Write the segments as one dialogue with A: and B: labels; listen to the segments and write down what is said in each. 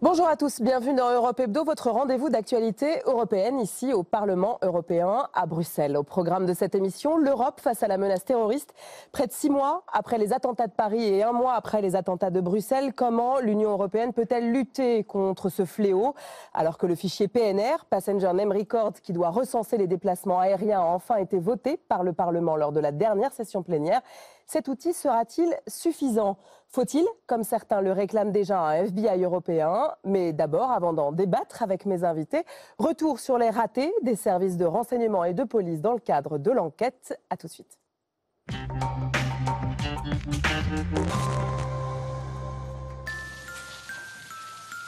A: Bonjour à tous, bienvenue dans Europe Hebdo, votre rendez-vous d'actualité européenne ici au Parlement européen à Bruxelles. Au programme de cette émission, l'Europe face à la menace terroriste. Près de 6 mois après les attentats de Paris et 1 mois après les attentats de Bruxelles, comment l'Union européenne peut-elle lutter contre ce fléau alors que le fichier PNR, Passenger Name Record, qui doit recenser les déplacements aériens, a enfin été voté par le Parlement lors de la dernière session plénière? Cet outil sera-t-il suffisant? Faut-il, comme certains le réclament déjà, un FBI européen? Mais d'abord, avant d'en débattre avec mes invités, retour sur les ratés des services de renseignement et de police dans le cadre de l'enquête. À tout de suite. «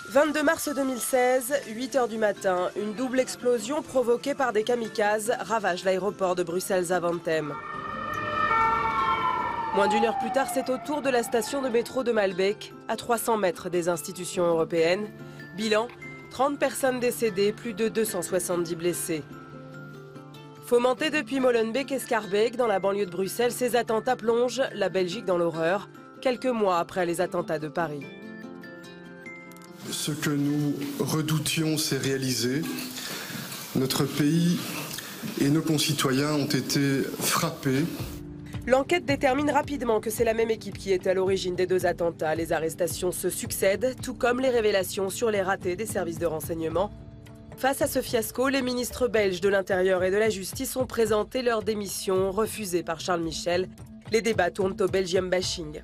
A: 22 mars 2016, 8h du matin, une double explosion provoquée par des kamikazes ravage l'aéroport de Bruxelles-Zaventem. Moins d'une heure plus tard, c'est au tour de la station de métro de Malbec, à 300 mètres des institutions européennes. Bilan, 30 personnes décédées, plus de 270 blessés. Fomentés depuis Molenbeek et Schaerbeek, dans la banlieue de Bruxelles, ces attentats plongent la Belgique dans l'horreur, quelques mois après les attentats de Paris.
B: Ce que nous redoutions s'est réalisé. Notre pays et nos concitoyens ont été frappés.
A: L'enquête détermine rapidement que c'est la même équipe qui est à l'origine des 2 attentats. Les arrestations se succèdent, tout comme les révélations sur les ratés des services de renseignement. Face à ce fiasco, les ministres belges de l'Intérieur et de la Justice ont présenté leur démission, refusée par Charles Michel. Les débats tournent au Belgium bashing.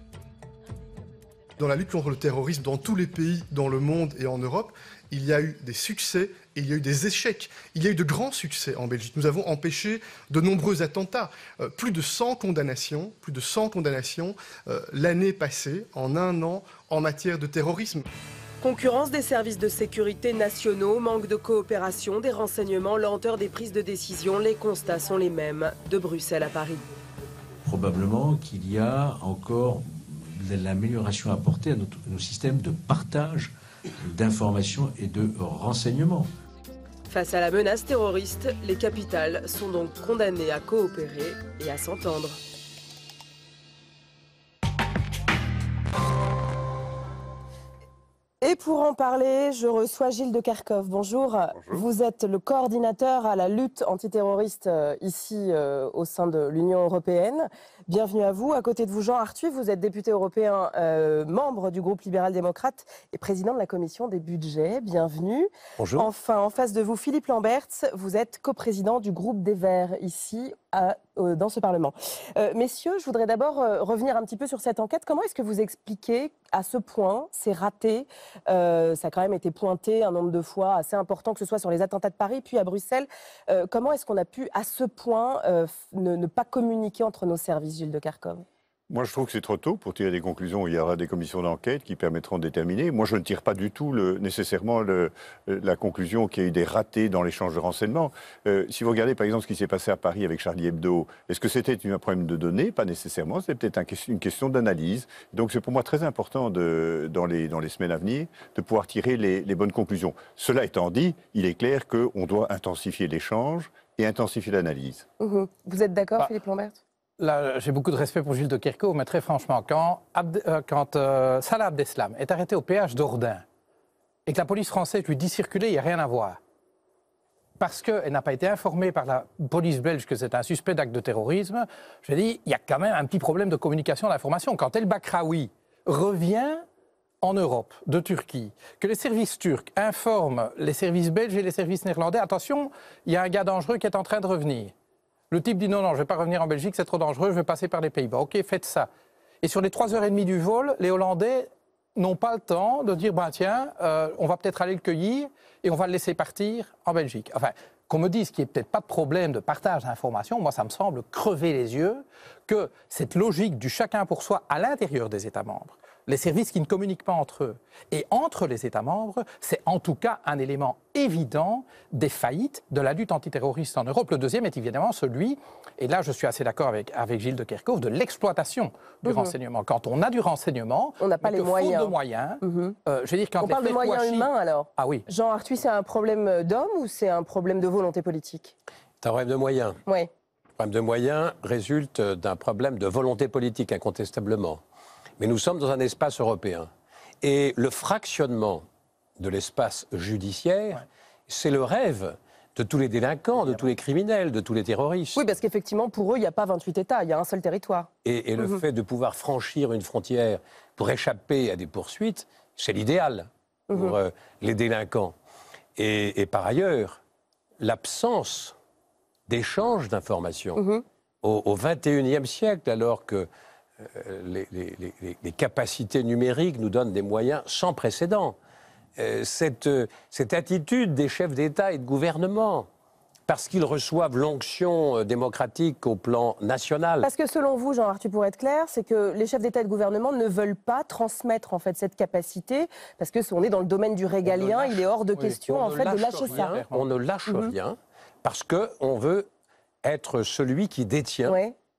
B: Dans la lutte contre le terrorisme, dans tous les pays, dans le monde et en Europe, il y a eu des succès et il y a eu des échecs. Il y a eu de grands succès en Belgique. Nous avons empêché de nombreux attentats. Plus de 100 condamnations l'année passée, en 1 an, en matière de terrorisme.
A: Concurrence des services de sécurité nationaux, manque de coopération, des renseignements, lenteur des prises de décision, les constats sont les mêmes de Bruxelles à Paris.
C: Probablement qu'il y a encore de l'amélioration à apporter à nos systèmes de partage d'informations et de renseignements.
A: Face à la menace terroriste, les capitales sont donc condamnées à coopérer et à s'entendre. Et pour en parler, je reçois Gilles de Kerchove. Bonjour.
D: Bonjour.
A: Vous êtes le coordinateur à la lutte antiterroriste ici au sein de l'Union européenne. Bienvenue à vous. À côté de vous, Jean Arthuis, vous êtes député européen, membre du groupe libéral-démocrate et président de la commission des budgets. Bienvenue.
D: Bonjour.
A: Enfin, en face de vous, Philippe Lamberts, vous êtes coprésident du groupe des Verts ici dans ce Parlement. Messieurs, je voudrais d'abord revenir un petit peu sur cette enquête. Comment est-ce que vous expliquez à ce point ces ratés? Ça a quand même été pointé un nombre de fois assez important, que ce soit sur les attentats de Paris, puis à Bruxelles. Comment est-ce qu'on a pu, à ce point, ne pas communiquer entre nos services, Gilles de Kerchove?
D: Moi, je trouve que c'est trop tôt pour tirer des conclusions. Il y aura des commissions d'enquête qui permettront de déterminer. Moi, je ne tire pas du tout nécessairement la conclusion qu'il y a eu des ratés dans l'échange de renseignements. Si vous regardez, par exemple, ce qui s'est passé à Paris avec Charlie Hebdo, est-ce que c'était un problème de données? Pas nécessairement. C'était peut-être une question d'analyse. Donc, c'est pour moi très important, dans les semaines à venir, de pouvoir tirer les bonnes conclusions. Cela étant dit, il est clair qu'on doit intensifier l'échange et intensifier l'analyse.
A: Vous êtes d'accord, Philippe Lamberts?
E: Là, j'ai beaucoup de respect pour Gilles de Kerchove, mais très franchement, quand Salah Abdeslam est arrêté au péage d'Ordin et que la police française lui dit circuler, il n'y a rien à voir, parce qu'elle n'a pas été informée par la police belge que c'est un suspect d'acte de terrorisme, je dis, il y a quand même un petit problème de communication d'information. Quand El Bakraoui revient en Europe, de Turquie, que les services turcs informent les services belges et les services néerlandais, attention, il y a un gars dangereux qui est en train de revenir. Le type dit non, je ne vais pas revenir en Belgique, c'est trop dangereux, je vais passer par les Pays-Bas. Ok, faites ça. Et sur les 3h30 du vol, les Hollandais n'ont pas le temps de dire, tiens, on va peut-être aller le cueillir et on va le laisser partir en Belgique. Enfin, qu'on me dise qu'il n'y ait peut-être pas de problème de partage d'informations, moi ça me semble crever les yeux que cette logique du chacun pour soi à l'intérieur des États membres, les services qui ne communiquent pas entre eux et entre les États membres, c'est en tout cas un élément évident des faillites de la lutte antiterroriste en Europe. Le deuxième est évidemment celui, et là je suis assez d'accord avec Gilles de Kerchove, de l'exploitation du renseignement. Quand on a du renseignement,
A: on n'a pas les moyens.
E: Faute de moyens, je veux dire, quand
A: on parle de moyens humains alors.
E: Ah oui.
A: Jean Arthuis, c'est un problème d'hommes ou c'est un problème de volonté politique?
F: C'est un problème de moyens.
A: Oui.
F: Le problème de moyens résulte d'un problème de volonté politique, incontestablement. Mais nous sommes dans un espace européen. Et le fractionnement de l'espace judiciaire, c'est le rêve de tous les délinquants, de tous les criminels, de tous les terroristes.
A: Oui, parce qu'effectivement, pour eux, il n'y a pas 28 États, il y a un seul territoire.
F: Et le fait de pouvoir franchir une frontière pour échapper à des poursuites, c'est l'idéal pour les délinquants. Et par ailleurs, l'absence d'échange d'informations au XXIe siècle, alors que les capacités numériques nous donnent des moyens sans précédent. Cette attitude des chefs d'État et de gouvernement, parce qu'ils reçoivent l'onction démocratique au plan national.
A: Parce que selon vous, Jean-Arthur, pour être clair, c'est que les chefs d'État et de gouvernement ne veulent pas transmettre en fait cette capacité, parce que si on est dans le domaine du régalien, il est hors de question en fait de lâcher ça.
F: On ne lâche rien, parce qu'on veut être celui qui détient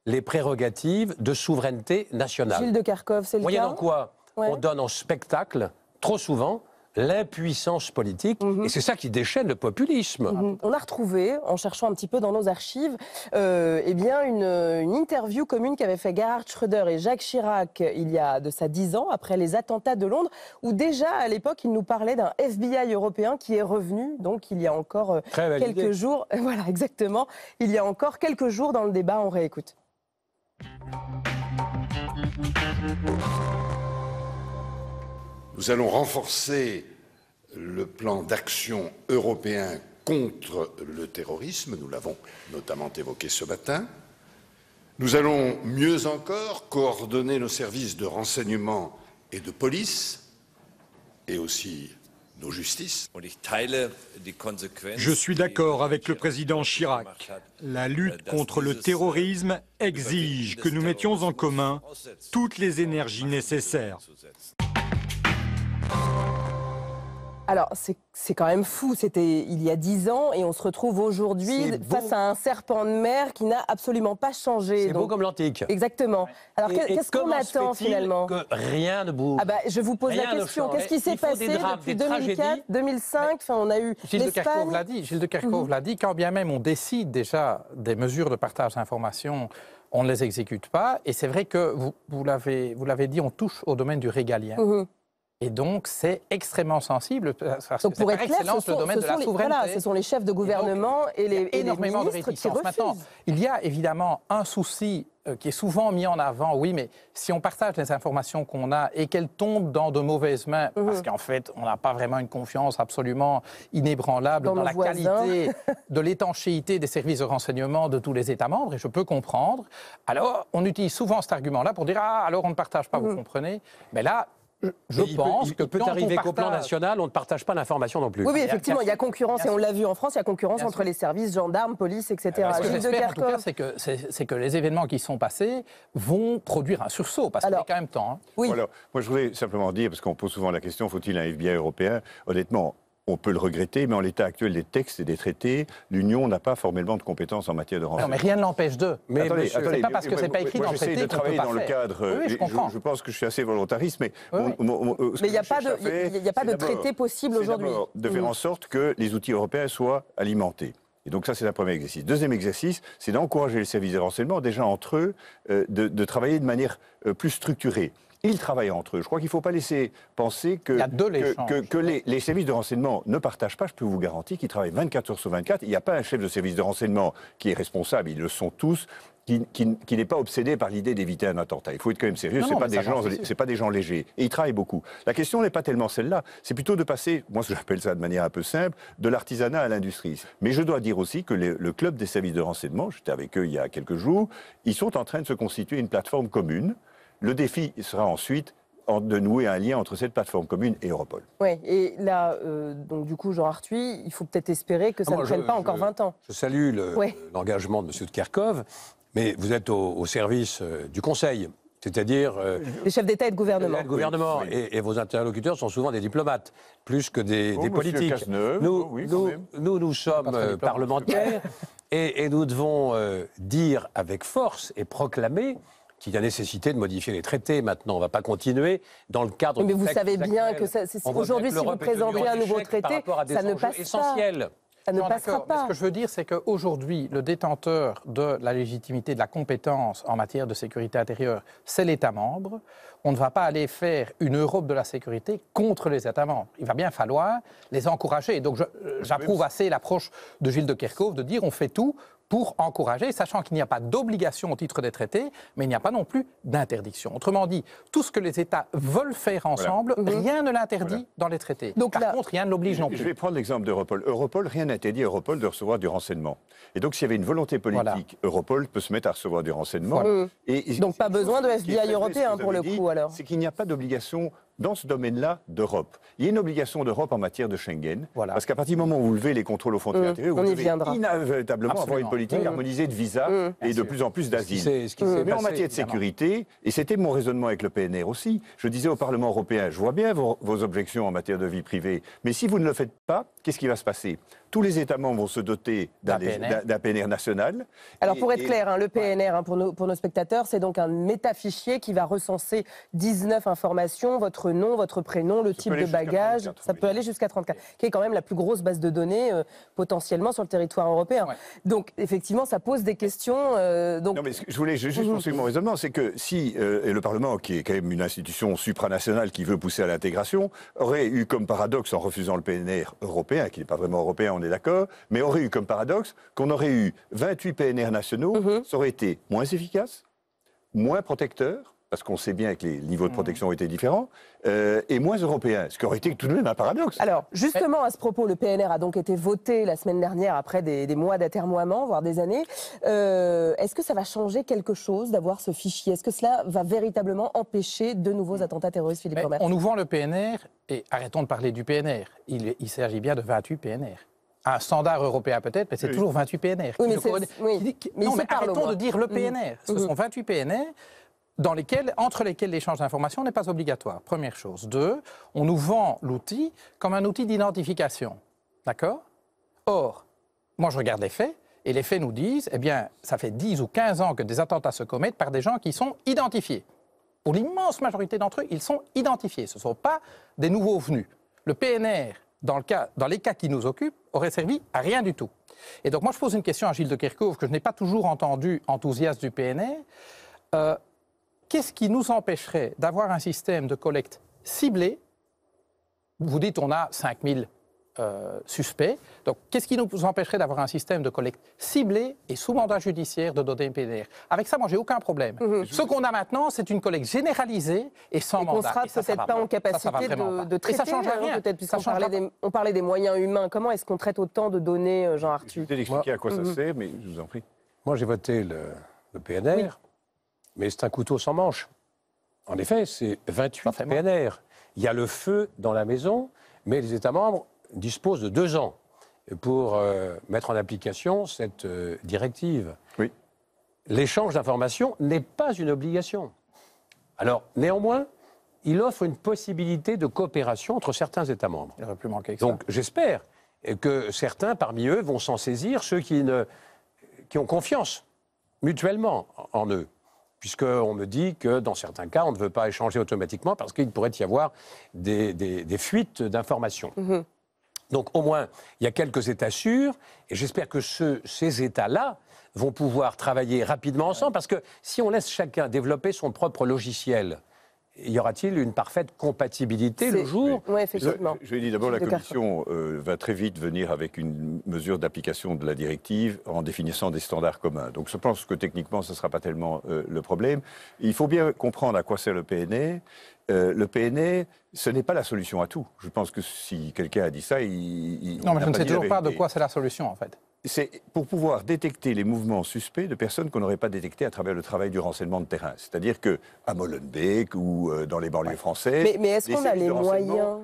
F: les prérogatives de souveraineté nationale.
A: Gilles de Kerchove, c'est le cas.
F: Moyennant quoi, on donne en spectacle, trop souvent, l'impuissance politique, et c'est ça qui déchaîne le populisme.
A: On a retrouvé, en cherchant un petit peu dans nos archives, eh bien une interview commune qu'avaient fait Gerhard Schröder et Jacques Chirac il y a de ça 10 ans, après les attentats de Londres, où déjà à l'époque, ils nous parlaient d'un FBI européen qui est revenu, donc il y a encore quelques jours. Voilà, exactement. Il y a encore quelques jours dans le débat, on réécoute.
G: Nous allons renforcer le plan d'action européen contre le terrorisme, nous l'avons notamment évoqué ce matin. Nous allons mieux encore coordonner nos services de renseignement et de police, et aussi nos justices.
H: Je suis d'accord avec le président Chirac. La lutte contre le terrorisme exige que nous mettions en commun toutes les énergies nécessaires.
A: Alors, c'est quand même fou, c'était il y a 10 ans et on se retrouve aujourd'hui face à un serpent de mer qui n'a absolument pas changé.
F: C'est beau comme l'antique.
A: Exactement. Alors, qu'est-ce qu'on attend finalement
F: que rien ne bouge.
A: Je vous pose la question, qu'est-ce qui s'est passé depuis 2004, 2005 Enfin, on a eu
E: Gilles de Kerchove l'a dit, quand bien même on décide déjà des mesures de partage d'informations, on ne les exécute pas. Et c'est vrai que, vous l'avez dit, on touche au domaine du régalien. Et donc, c'est extrêmement sensible, parce que c'est par excellence le domaine de la souveraineté.
A: Voilà, ce sont les chefs de gouvernement et les ministres qui refusent.
E: Maintenant, il y a évidemment un souci qui est souvent mis en avant. Oui, mais si on partage les informations qu'on a et qu'elles tombent dans de mauvaises mains, parce qu'en fait, on n'a pas vraiment une confiance absolument inébranlable dans la qualité de l'étanchéité des services de renseignement de tous les États membres, et je peux comprendre, alors on utilise souvent cet argument-là pour dire « Ah, alors on ne partage pas, vous comprenez ?» Mais là, je pense que
F: peut arriver qu'au plan national, on ne partage pas l'information non plus.
A: Oui, effectivement, il y a concurrence, et on l'a vu en France, il y a concurrence entre les services, gendarmes, police, etc.
E: Ce que j'espère, en tout cas, c'est que les événements qui sont passés vont produire un sursaut, parce qu'il y a quand même temps.
D: Oui. Alors, moi, je voudrais simplement dire, parce qu'on pose souvent la question, faut-il un FBI européen? Honnêtement, on peut le regretter, mais en l'état actuel des textes et des traités, l'Union n'a pas formellement de compétences en matière de renseignement.
E: Non, mais rien ne l'empêche d'eux. Mais c'est pas parce que c'est pas écrit dans le traité
D: de travailler dans le cadre.
E: Oui, je comprends.
D: Je pense que je suis assez volontariste, mais
A: mais il n'y a pas de traité possible aujourd'hui.
D: De faire en sorte que les outils européens soient alimentés. Et donc ça, c'est un premier exercice. Deuxième exercice, c'est d'encourager les services de renseignement, déjà entre eux, de travailler de manière plus structurée. Ils travaillent entre eux. Je crois qu'il ne faut pas laisser penser que les services de renseignement ne partagent pas. Je peux vous garantir qu'ils travaillent 24 heures sur 24. Il n'y a pas un chef de service de renseignement qui est responsable, ils le sont tous, qui n'est pas obsédé par l'idée d'éviter un attentat. Il faut être quand même sérieux, ce n'est pas des gens légers. Et ils travaillent beaucoup. La question n'est pas tellement celle-là, c'est plutôt de passer, moi j'appelle ça de manière un peu simple, de l'artisanat à l'industrie. Mais je dois dire aussi que le club des services de renseignement, j'étais avec eux il y a quelques jours, ils sont en train de se constituer une plateforme commune. Le défi sera ensuite de nouer un lien entre cette plateforme commune et Europol.
A: Oui, et là, donc du coup, Jean Arthuis, il faut peut-être espérer que ça ne prenne pas encore 20 ans.
F: Je salue l'engagement de M. de Kerchove, mais vous êtes au service du Conseil, c'est-à-dire...
A: les chefs d'État et de gouvernement.
F: Et vos interlocuteurs sont souvent des diplomates, plus que des politiques. Nous sommes parlementaires et nous devons dire avec force et proclamer qu'il y a nécessité de modifier les traités. Maintenant, on ne va pas continuer dans le cadre...
A: Mais vous savez bien que aujourd'hui, si vous présentez un nouveau traité, ça ne passe pas. Ça ne
E: Non,
A: passera
E: d'accord, mais
A: pas.
E: ce que je veux dire, c'est qu'aujourd'hui, le détenteur de la légitimité, de la compétence en matière de sécurité intérieure, c'est l'État membre. On ne va pas aller faire une Europe de la sécurité contre les États membres. Il va bien falloir les encourager. Donc j'approuve assez l'approche de Gilles de Kerchove de dire on fait tout pour encourager, sachant qu'il n'y a pas d'obligation au titre des traités, mais il n'y a pas non plus d'interdiction. Autrement dit, tout ce que les États veulent faire ensemble, rien ne l'interdit dans les traités.
A: Donc
E: Par contre, rien ne l'oblige non plus.
D: Je vais prendre l'exemple d'Europol. Europol, rien n'interdit à Europol de recevoir du renseignement. Et donc, s'il y avait une volonté politique, Europol peut se mettre à recevoir du renseignement. Et
A: Donc pas besoin de
D: qui est
A: FBI
D: très vrai,
A: européen
D: ce que
A: pour
D: vous
A: le
D: avez dit,
A: coup alors.
D: C'est qu'il n'y a pas d'obligation dans ce domaine-là d'Europe. Il y a une obligation d'Europe en matière de Schengen, parce qu'à partir du moment où vous levez les contrôles aux frontières intérieures, vous devez inévitablement avoir une politique harmonisée de visa et de plus en plus d'asile. Mais en matière de sécurité, et c'était mon raisonnement avec le PNR aussi, je disais au Parlement européen, je vois bien vos objections en matière de vie privée, mais si vous ne le faites pas, qu'est-ce qui va se passer ? Tous les États membres vont se doter d'un PNR national.
A: Alors pour être clair, le PNR, pour nos spectateurs, c'est donc un métafichier qui va recenser 19 informations, votre nom, votre prénom, le type de bagage, ça peut aller jusqu'à 34, qui est quand même la plus grosse base de données potentiellement sur le territoire européen. Donc effectivement, ça pose des questions.
D: Non mais je voulais juste poursuivre mon raisonnement, c'est que si et le Parlement, qui est quand même une institution supranationale qui veut pousser à l'intégration, aurait eu comme paradoxe en refusant le PNR européen, qui n'est pas vraiment européen, on est d'accord, mais aurait eu comme paradoxe qu'on aurait eu 28 PNR nationaux, ça aurait été moins efficace, moins protecteur, parce qu'on sait bien que les niveaux de protection ont été différents, et moins européens, ce qui aurait été tout de même un paradoxe.
A: Alors, justement, à ce propos, le PNR a donc été voté la semaine dernière après des mois d'atermoiement, voire des années. Est-ce que ça va changer quelque chose d'avoir ce fichier ? Est-ce que cela va véritablement empêcher de nouveaux attentats terroristes, Philippe Gomer ?
E: On nous vend le PNR, et arrêtons de parler du PNR. Il s'agit bien de 28 PNR. Un standard européen peut-être, mais c'est toujours 28 PNR.
A: Oui, mais
E: arrêtons de dire le PNR. Ce sont 28 PNR entre lesquels l'échange d'informations n'est pas obligatoire. Première chose. 2, on nous vend l'outil comme un outil d'identification. D'accord ? Or, moi je regarde les faits, et les faits nous disent, eh bien, ça fait 10 ou 15 ans que des attentats se commettent par des gens qui sont identifiés. Pour l'immense majorité d'entre eux, ils sont identifiés. Ce ne sont pas des nouveaux venus. Le PNR, dans les cas qui nous occupent, aurait servi à rien du tout. Et donc moi je pose une question à Gilles de Kerchove, que je n'ai pas toujours entendu enthousiaste du PNR. Qu'est-ce qui nous empêcherait d'avoir un système de collecte ciblé ? Vous dites on a 5000 suspects. Donc qu'est-ce qui nous empêcherait d'avoir un système de collecte ciblé et sous mandat judiciaire de données PNR ? Avec ça, moi, j'ai aucun problème. Ce qu'on a maintenant, c'est une collecte généralisée et sans mandat.
A: On sera peut-être pas en capacité de traiter.
E: Et ça change rien.
A: Peut-être, puisqu'on parlait des moyens humains. Comment est-ce qu'on traite autant de données, Jean-Arthur ?
D: Je vais peut-être expliquer à quoi ça sert, mais je vous en prie.
F: Moi, j'ai voté le PNR, mais c'est un couteau sans manche. En effet, c'est 28 PNR. Il y a le feu dans la maison, mais les États membres disposent de 2 ans pour mettre en application cette directive.
D: Oui.
F: L'échange d'informations n'est pas une obligation. Alors, néanmoins, il offre une possibilité de coopération entre certains États membres.
E: Il aurait pu manquer que ça.
F: Donc, j'espère que certains parmi eux vont s'en saisir, ceux qui ont confiance mutuellement en eux. Puisqu'on me dit que dans certains cas, on ne veut pas échanger automatiquement parce qu'il pourrait y avoir des fuites d'informations. Donc au moins, il y a quelques États sûrs, et j'espère que ces États-là vont pouvoir travailler rapidement ensemble, parce que si on laisse chacun développer son propre logiciel, y aura-t-il une parfaite compatibilité le jour ?
A: Oui, effectivement.
D: Je dis d'abord, la Commission va très vite venir avec une mesure d'application de la directive en définissant des standards communs. Donc je pense que techniquement, ce ne sera pas tellement le problème. Il faut bien comprendre à quoi sert le PNR. Le PNR, ce n'est pas la solution à tout. Je pense que si quelqu'un a dit ça,
E: Non, mais je ne sais toujours pas de quoi c'est la solution, en fait.
D: C'est pour pouvoir détecter les mouvements suspects de personnes qu'on n'aurait pas détectées à travers le travail du renseignement de terrain. C'est-à-dire qu'à Molenbeek ou dans les banlieues françaises...
A: Mais est-ce qu'on a les moyens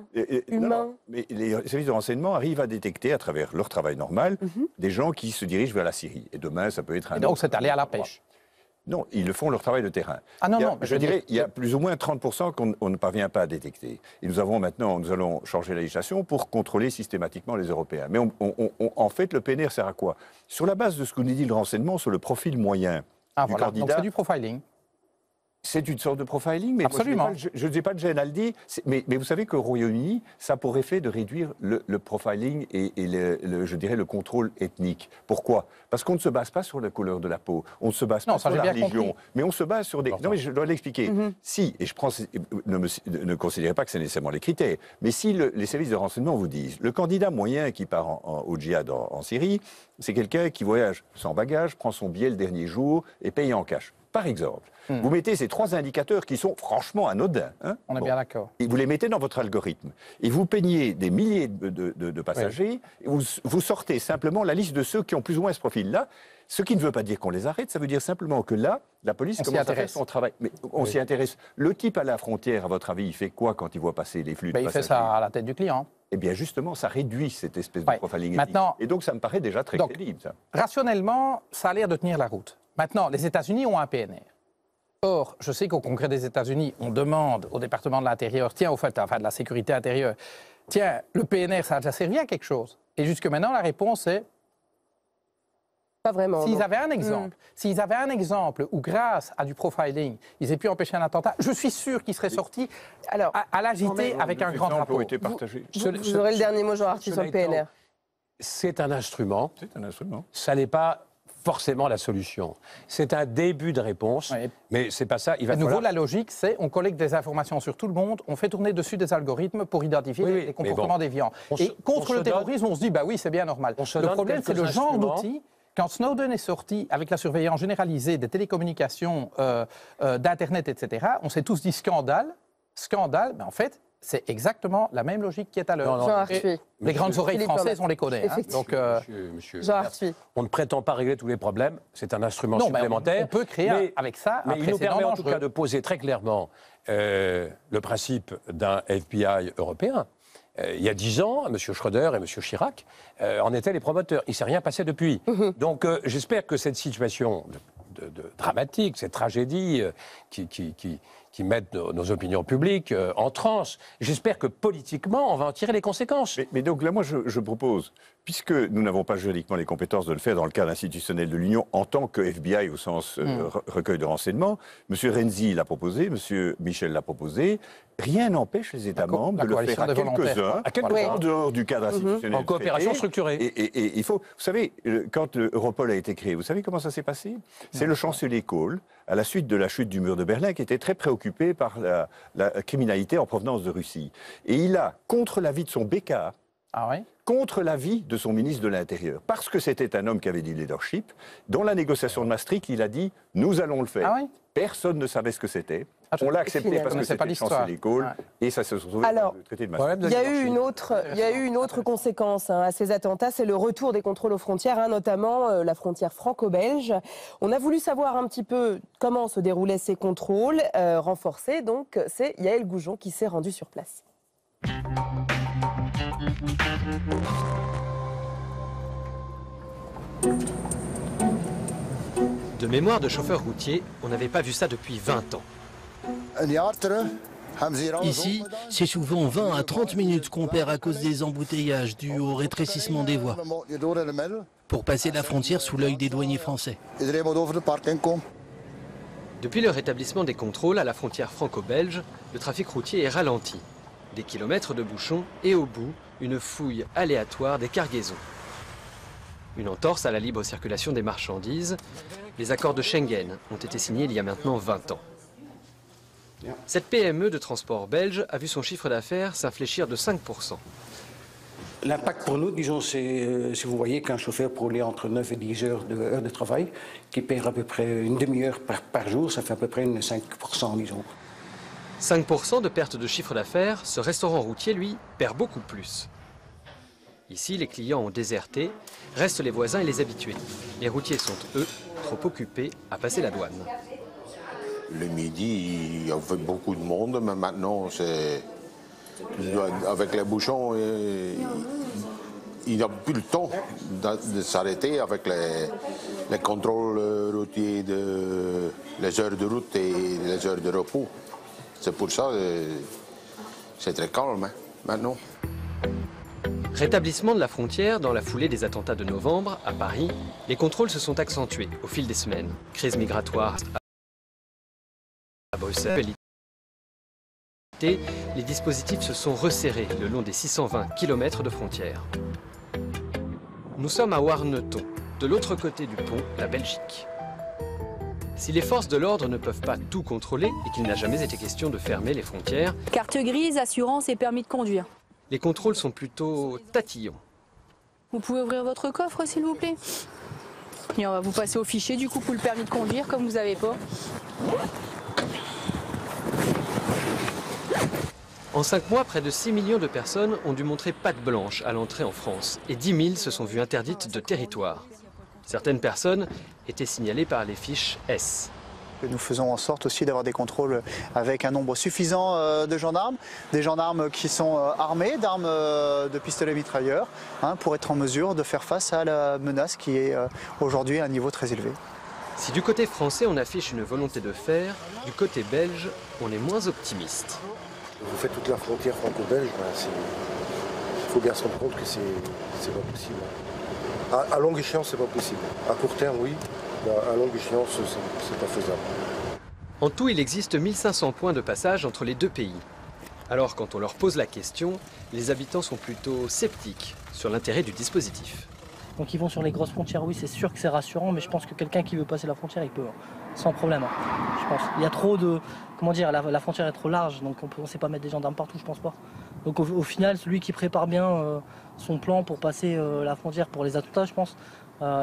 A: humains ?
D: Mais les services de renseignement arrivent à détecter, à travers leur travail normal, des gens qui se dirigent vers la Syrie. Et demain, ça peut être un...
E: Et donc, c'est aller à la pêche.
D: Non, ils le font leur travail de terrain.
E: Ah non, non.
D: Je dirais, il y a plus ou moins 30% qu'on ne parvient pas à détecter. Et nous allons changer la législation pour contrôler systématiquement les Européens. Mais en fait, le PNR sert à quoi ? Sur la base de ce que nous dit le renseignement, sur le profil moyen du candidat...
E: Donc c'est du profiling.
D: C'est une sorte de profiling, mais
E: absolument.
D: Moi, je ne dis pas de gêne à le dire, mais vous savez qu'au Royaume-Uni, ça a pour effet de réduire le profiling et je dirais le contrôle ethnique. Pourquoi? Parce qu'on ne se base pas sur la couleur de la peau, on ne se base pas sur la religion, mais on se base sur des... Non, mais je dois l'expliquer. Si, et je prends... Ne considérez pas que c'est nécessairement les critères, mais si les services de renseignement vous disent, le candidat moyen qui part au djihad en Syrie, c'est quelqu'un qui voyage sans bagage, prend son billet le dernier jour et paye en cash. Par exemple, vous mettez ces 3 indicateurs qui sont franchement anodins. Hein,
E: on est bien d'accord.
D: Et vous les mettez dans votre algorithme. Et vous peignez des milliers de passagers. Et vous sortez simplement la liste de ceux qui ont plus ou moins ce profil-là. Ce qui ne veut pas dire qu'on les arrête, ça veut dire simplement que là, la police commence à faire son travail. Mais on s'y intéresse. Le type à la frontière, à votre avis, il fait quoi quand il voit passer les flux de passagers?
E: Il fait ça à la tête du client.
D: Eh bien, justement, ça réduit cette espèce de profiling.
E: Maintenant,
D: et donc, ça me paraît déjà très crédible, ça.
E: Rationnellement, ça a l'air de tenir la route. Maintenant, les États-Unis ont un PNR. Or, je sais qu'au Congrès des États-Unis, on demande au département de l'Intérieur, tiens, au fait, enfin de la sécurité intérieure, tiens, le PNR, ça a déjà servi à quelque chose? Et jusque maintenant, la réponse est...
A: Pas vraiment.
E: S'ils avaient un exemple où, grâce à du profiling, ils aient pu empêcher un attentat, je suis sûr qu'ils seraient sortis à l'agiter avec un grand drapeau.
A: Vous aurez le dernier mot, Jean Arthuis, sur le PNR.
F: C'est un instrument.
D: C'est un instrument.
F: Ça n'est pas forcément la solution. C'est un début de réponse, mais c'est pas ça. Il va
E: nouveau, la logique, c'est on collecte des informations sur tout le monde, on fait tourner dessus des algorithmes pour identifier les comportements déviants. Et contre le terrorisme, on se dit, bah oui, c'est bien normal. Le problème, c'est le genre d'outil. Quand Snowden est sorti avec la surveillance généralisée des télécommunications, d'Internet, etc., on s'est tous dit scandale, mais en fait, c'est exactement la même logique qui est à l'heure. Les grandes oreilles françaises, on les connaît. Hein. Donc,
F: monsieur, on ne prétend pas régler tous les problèmes, c'est un instrument supplémentaire.
E: On peut créer avec ça un
F: précédent. Il nous permet en tout cas de poser très clairement le principe d'un FBI européen. Il y a 10 ans, M. Schröder et M. Chirac en étaient les promoteurs. Il ne s'est rien passé depuis. Donc j'espère que cette situation dramatique, cette tragédie qui mettent nos opinions publiques en transe. J'espère que politiquement, on va en tirer les conséquences.
D: Mais donc là, moi, je propose, puisque nous n'avons pas juridiquement les compétences de le faire dans le cadre institutionnel de l'Union, en tant que FBI au sens recueil de renseignements, M. Renzi l'a proposé, M. Michel l'a proposé, rien n'empêche les États membres de le faire à quelques-uns, en dehors du cadre institutionnel.
F: En coopération structurée.
D: Et il faut... Vous savez, quand Europol a été créé, vous savez comment ça s'est passé? C'est le chancelier Kohl, à la suite de la chute du mur de Berlin, qui était très préoccupé par la criminalité en provenance de Russie. Et il a, contre l'avis de son BK, contre l'avis de son ministre de l'Intérieur, parce que c'était un homme qui avait du leadership, dans la négociation de Maastricht, il a dit « nous allons le faire ». Personne ne savait ce que c'était. On l'a accepté parce que c'était le chancelier Kohl, et ça se retrouve dans le traité de Maastricht.
A: Il y a eu une autre conséquence à ces attentats, c'est le retour des contrôles aux frontières, notamment la frontière franco-belge. On a voulu savoir un petit peu comment se déroulaient ces contrôles renforcés, donc c'est Yaël Goujon qui s'est rendue sur place.
I: De mémoire de chauffeur routier, on n'avait pas vu ça depuis 20 ans.
J: Ici, c'est souvent 20 à 30 minutes qu'on perd à cause des embouteillages dus au rétrécissement des voies pour passer la frontière sous l'œil des douaniers français.
I: Depuis le rétablissement des contrôles à la frontière franco-belge, le trafic routier est ralenti. Des kilomètres de bouchons et au bout, une fouille aléatoire des cargaisons. Une entorse à la libre circulation des marchandises. Les accords de Schengen ont été signés il y a maintenant 20 ans. Cette PME de transport belge a vu son chiffre d'affaires s'infléchir de 5%.
K: L'impact pour nous, disons, c'est, si vous voyez qu'un chauffeur pour rouler entre 9 et 10 heures de travail, qui perd à peu près une demi-heure par jour, ça fait à peu près 5%, disons.
I: 5% de perte de chiffre d'affaires, ce restaurant routier, lui, perd beaucoup plus. Ici, les clients ont déserté, restent les voisins et les habitués. Les routiers sont, eux, trop occupés à passer la douane.
L: Le midi, il y avait beaucoup de monde, mais maintenant, c'est... Avec les bouchons, il n'a plus le temps de s'arrêter avec les contrôles routiers, les heures de route et les heures de repos. C'est pour ça que c'est très calme maintenant.
I: Rétablissement de la frontière dans la foulée des attentats de novembre, à Paris, les contrôles se sont accentués au fil des semaines. Crise migratoire Bruxelles, les dispositifs se sont resserrés le long des 620 km de frontières. Nous sommes à Warneton, de l'autre côté du pont, la Belgique. Si les forces de l'ordre ne peuvent pas tout contrôler et qu'il n'a jamais été question de fermer les frontières,
M: carte grise, assurance et permis de conduire.
I: Les contrôles sont plutôt tatillons.
M: Vous pouvez ouvrir votre coffre, s'il vous plaît? Et on va vous passer au fichier du coup pour le permis de conduire, comme vous n'avez pas.
I: En 5 mois, près de 6 millions de personnes ont dû montrer patte blanche à l'entrée en France et 10 000 se sont vues interdites de territoire. Certaines personnes étaient signalées par les fiches S.
N: Nous faisons en sorte aussi d'avoir des contrôles avec un nombre suffisant de gendarmes, des gendarmes qui sont armés d'armes de pistolets mitrailleurs, pour être en mesure de faire face à la menace qui est aujourd'hui à un niveau très élevé.
I: Si du côté français on affiche une volonté de faire, du côté belge on est moins optimiste.
O: Vous faites toute la frontière franco-belge, il faut bien se rendre compte que c'est pas possible. À longue échéance, c'est pas possible. À court terme, oui. À longue échéance, c'est pas faisable.
I: En tout, il existe 1500 points de passage entre les deux pays. Alors, quand on leur pose la question, les habitants sont plutôt sceptiques sur l'intérêt du dispositif.
P: Donc ils vont sur les grosses frontières, oui, c'est sûr que c'est rassurant, mais je pense que quelqu'un qui veut passer la frontière, il peut, sans problème. Je pense. Il y a trop de... Comment dire, la frontière est trop large, donc on ne sait pas mettre des gendarmes partout, je pense pas. Donc au final, celui qui prépare bien son plan pour passer la frontière pour les attentats, je pense,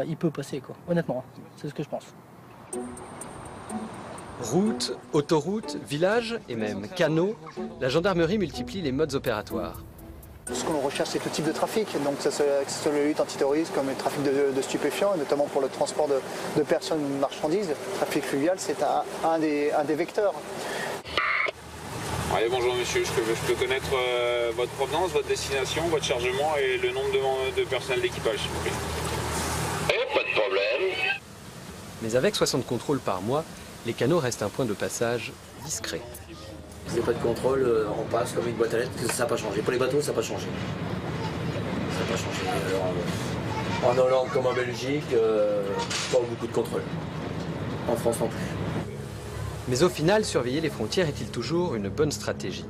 P: il peut passer, quoi. Honnêtement, c'est ce que je pense.
I: Routes, autoroutes, villages et même canaux, la gendarmerie multiplie les modes opératoires.
N: Ce que l'on recherche, c'est tout type de trafic, donc que ce soit la lutte antiterroriste comme le trafic de stupéfiants, et notamment pour le transport de personnes ou de marchandises. Le trafic fluvial, c'est un des vecteurs.
Q: Allez, bonjour monsieur, je peux connaître votre provenance, votre destination, votre chargement et le nombre de personnel d'équipage, s'il vous plaît.
R: Pas de problème.
I: Mais avec 60 contrôles par mois, les canaux restent un point de passage discret.
S: S'il n'y a pas de contrôle, on passe comme une boîte à lettres, parce que ça n'a pas changé. Pour les bateaux, ça n'a pas changé. Ça n'a pas changé. Alors, en Hollande comme en Belgique, pas beaucoup de contrôle. En France non plus.
I: Mais au final, surveiller les frontières est-il toujours une bonne stratégie?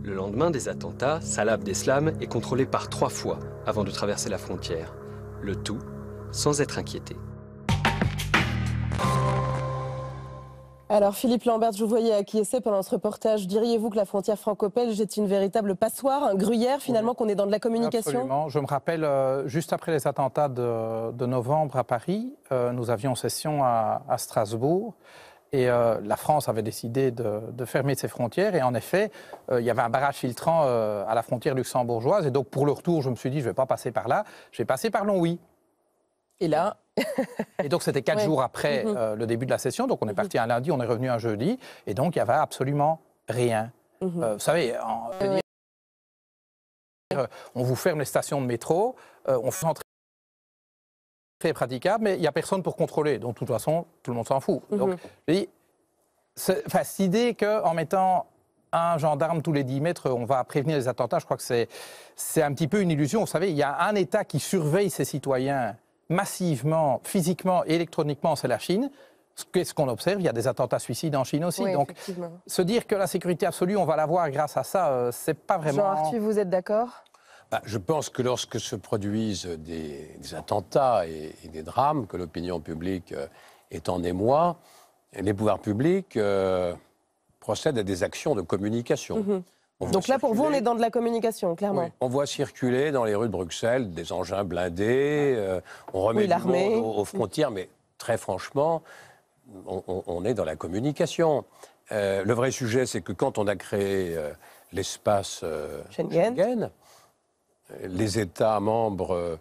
I: Le lendemain des attentats, Salah Abdeslam est contrôlé par 3 fois avant de traverser la frontière. Le tout sans être inquiété.
A: Alors Philippe Lambert, je vous voyais acquiescer pendant ce reportage. Diriez-vous que la frontière franco-belge est une véritable passoire, un gruyère finalement, qu'on est dans de la communication?
E: Absolument. Je me rappelle, juste après les attentats de novembre à Paris, nous avions session à Strasbourg. Et la France avait décidé de fermer ses frontières. Et en effet, il y avait un barrage filtrant à la frontière luxembourgeoise. Et donc, pour le retour, je me suis dit, je ne vais pas passer par là. Je vais passer par Longwy.
A: Et là
E: Et donc, c'était 4 jours après le début de la session. Donc, on est parti un lundi, on est revenu un jeudi. Et donc, il n'y avait absolument rien. Vous savez, on vous ferme les stations de métro, on fait entrer très praticable, mais il n'y a personne pour contrôler. Donc, de toute façon, tout le monde s'en fout. Donc, je dis, cette idée qu'en mettant un gendarme tous les 10 mètres, on va prévenir les attentats, je crois que c'est un petit peu une illusion. Vous savez, il y a un État qui surveille ses citoyens massivement, physiquement et électroniquement, c'est la Chine. Qu'est-ce qu'on observe? Il y a des attentats suicides en Chine aussi.
A: Oui,
E: donc, se dire que la sécurité absolue, on va l'avoir grâce à ça, c'est pas vraiment...
A: Jean-Arthus, vous êtes d'accord?
F: Je pense que lorsque se produisent des attentats et des drames, que l'opinion publique est en émoi, les pouvoirs publics procèdent à des actions de communication.
A: Donc là, pour vous, on est dans de la communication, clairement.
F: Oui. On voit circuler dans les rues de Bruxelles des engins blindés, on remet du monde aux frontières, mais très franchement, on est dans la communication. Le vrai sujet, c'est que quand on a créé l'espace Schengen, les États membres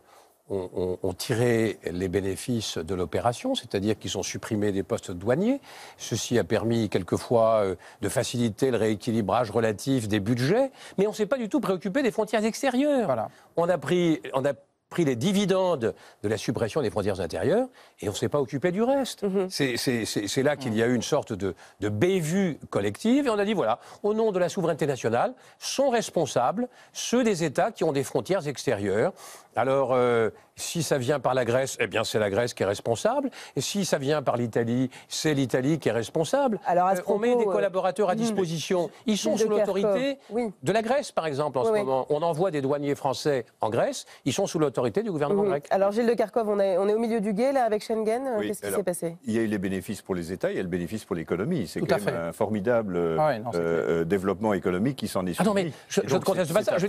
F: ont tiré les bénéfices de l'opération, c'est-à-dire qu'ils ont supprimé des postes douaniers. Ceci a permis quelquefois de faciliter le rééquilibrage relatif des budgets, mais on ne s'est pas du tout préoccupé des frontières extérieures.
E: Voilà.
F: On a pris les dividendes de la suppression des frontières intérieures et on ne s'est pas occupé du reste. C'est là qu'il y a eu une sorte de bévue collective et on a dit voilà, au nom de la souveraineté nationale, sont responsables ceux des États qui ont des frontières extérieures Alors, si ça vient par la Grèce, eh bien c'est la Grèce qui est responsable. Et si ça vient par l'Italie, c'est l'Italie qui est responsable.
A: Alors,
F: on met des collaborateurs à disposition. Ils sont sous l'autorité de la Grèce, par exemple, en ce moment. On envoie des douaniers français en Grèce. Ils sont sous l'autorité du gouvernement grec.
A: Alors, Gilles de Kerkhove, on est au milieu du gué, là, avec Schengen. Qu'est-ce qui s'est passé?
D: Il y a eu les bénéfices pour les États, il y a le bénéfice pour l'économie. C'est quand même un formidable développement économique qui s'en est suivi.
F: Ah non, mais je ne conteste pas ça. Je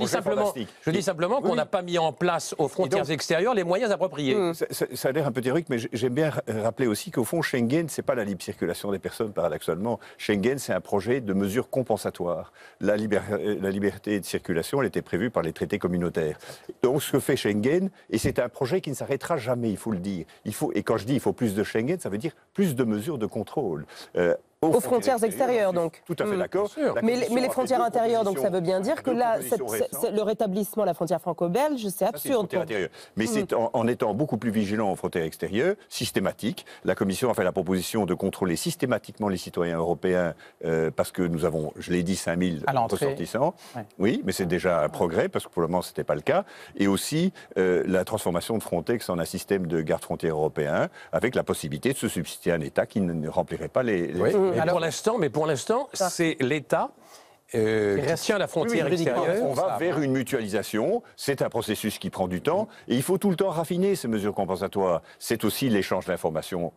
F: dis simplement qu'on n'a pas mis en place aux frontières extérieures les moyens appropriés.
D: Ça a l'air un peu théorique, mais j'aime bien rappeler aussi qu'au fond, Schengen, ce n'est pas la libre circulation des personnes, paradoxalement. Schengen, c'est un projet de mesures compensatoires. La liberté de circulation, elle était prévue par les traités communautaires. Donc, ce que fait Schengen, et c'est un projet qui ne s'arrêtera jamais, il faut le dire. Et quand je dis il faut plus de Schengen, ça veut dire plus de mesures de contrôle.
A: Aux frontières extérieures, donc.
D: Tout à fait d'accord.
A: Mais les frontières intérieures, donc ça veut bien dire que là, le rétablissement de la frontière franco-belge, c'est absurde.
D: Mais c'est en étant beaucoup plus vigilant aux frontières extérieures, systématique. La Commission a fait la proposition de contrôler systématiquement les citoyens européens parce que nous avons, je l'ai dit, 5000 ressortissants. Ouais. Oui, mais c'est déjà un progrès parce que pour le moment, ce n'était pas le cas. Et aussi la transformation de Frontex en un système de garde-frontières européen avec la possibilité de se substituer à un État qui ne remplirait pas les
F: Mais pour l'instant, c'est l'État qui tient la frontière extérieure.
D: On va vers une mutualisation. C'est un processus qui prend du temps. Et il faut tout le temps raffiner ces mesures compensatoires. C'est aussi l'échange d'informations.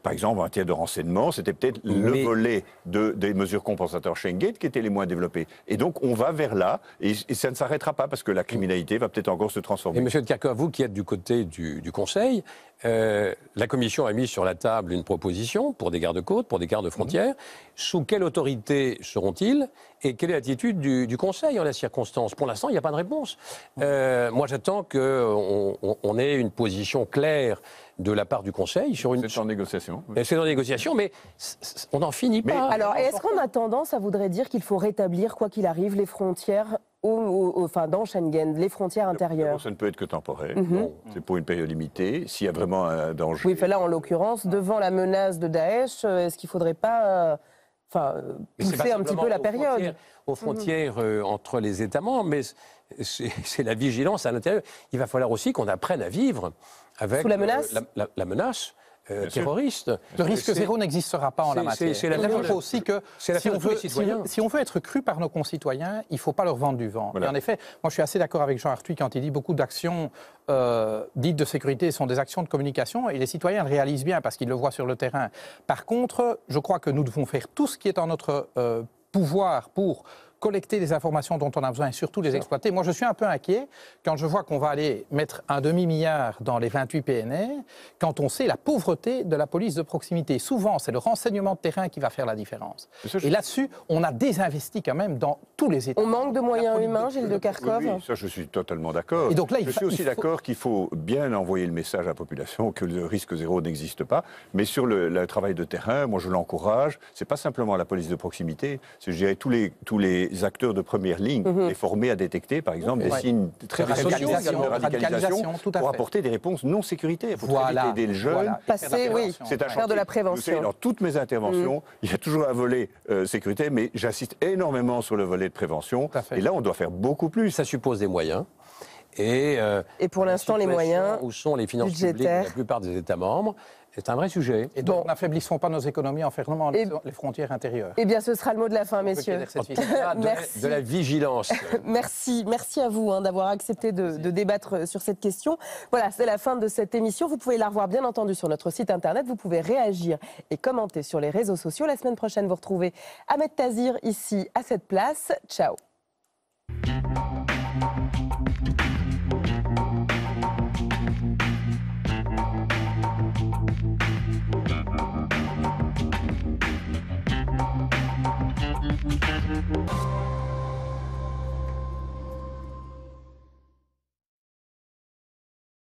D: Par exemple, en matière de renseignement, c'était peut-être le volet des mesures compensatoires Schengen qui étaient les moins développées. Et donc, on va vers là. Et ça ne s'arrêtera pas parce que la criminalité va peut-être encore se transformer.
F: Et M. de Kerkhove, vous qui êtes du côté du Conseil, la Commission a mis sur la table une proposition pour des gardes-côtes, pour des gardes-frontières. Sous quelle autorité seront-ils et quelle est l'attitude du Conseil en la circonstance? Pour l'instant, il n'y a pas de réponse. Moi, j'attends qu'on ait une position claire de la part du Conseil sur une...
D: C'est en négociation.
F: C'est en négociation, mais on n'en finit pas.
A: Alors, est-ce qu'en attendant, ça voudrait dire qu'il faut rétablir, quoi qu'il arrive, les frontières dans Schengen, les frontières intérieures?
D: Ça ne peut être que temporaire. C'est pour une période limitée. S'il y a vraiment un danger...
A: Oui, là, en l'occurrence, devant la menace de Daesh, est-ce qu'il ne faudrait pas... pousser un petit peu la période.
F: Aux frontières entre les États membres, mais c'est la vigilance à l'intérieur. Il va falloir aussi qu'on apprenne à vivre avec
A: sous la menace,
F: la menace terroriste.
E: Le risque zéro n'existera pas en la matière.
F: C'est la
E: chose aussi que si on veut être cru par nos concitoyens, il ne faut pas leur vendre du vent. Voilà. Et en effet, moi je suis assez d'accord avec Jean Arthuis quand il dit beaucoup d'actions dites de sécurité sont des actions de communication et les citoyens le réalisent bien parce qu'ils le voient sur le terrain. Par contre, je crois que nous devons faire tout ce qui est en notre pouvoir pour collecter les informations dont on a besoin et surtout les exploiter. Moi, je suis un peu inquiet quand je vois qu'on va aller mettre un demi-milliard dans les 28 PNR, quand on sait la pauvreté de la police de proximité. Souvent, c'est le renseignement de terrain qui va faire la différence. Et là-dessus, on a désinvesti quand même dans tous les États.
A: On manque de moyens humains, Gilles de Kerkhove.
D: Oui, ça, je suis totalement d'accord. Et donc là, je suis aussi d'accord qu'il faut bien envoyer le message à la population que le risque zéro n'existe pas. Mais sur le travail de terrain, moi, je l'encourage. C'est pas simplement la police de proximité. C'est, je dirais, tous les acteurs de première ligne est formés à détecter, par exemple, des signes très sociaux, de radicalisation pour apporter des réponses non sécuritaires. Il faut très vite aider le jeune.
A: Faire de la prévention.
D: Dans toutes mes interventions, il y a toujours un volet sécurité, mais j'insiste énormément sur le volet de prévention. Et là, on doit faire beaucoup plus.
F: Ça suppose des moyens. Et
A: pour l'instant, les moyens
F: où sont les finances publiques de la plupart des États membres, c'est un vrai sujet.
E: Et donc, n'affaiblissons pas nos économies en fermant les frontières intérieures.
A: Eh bien, ce sera le mot de la fin, messieurs.
F: Merci. De la vigilance.
A: Merci à vous d'avoir accepté de débattre sur cette question. Voilà, c'est la fin de cette émission. Vous pouvez la revoir, bien entendu, sur notre site internet. Vous pouvez réagir et commenter sur les réseaux sociaux. La semaine prochaine, vous retrouvez Ahmed Tazir ici, à cette place. Ciao.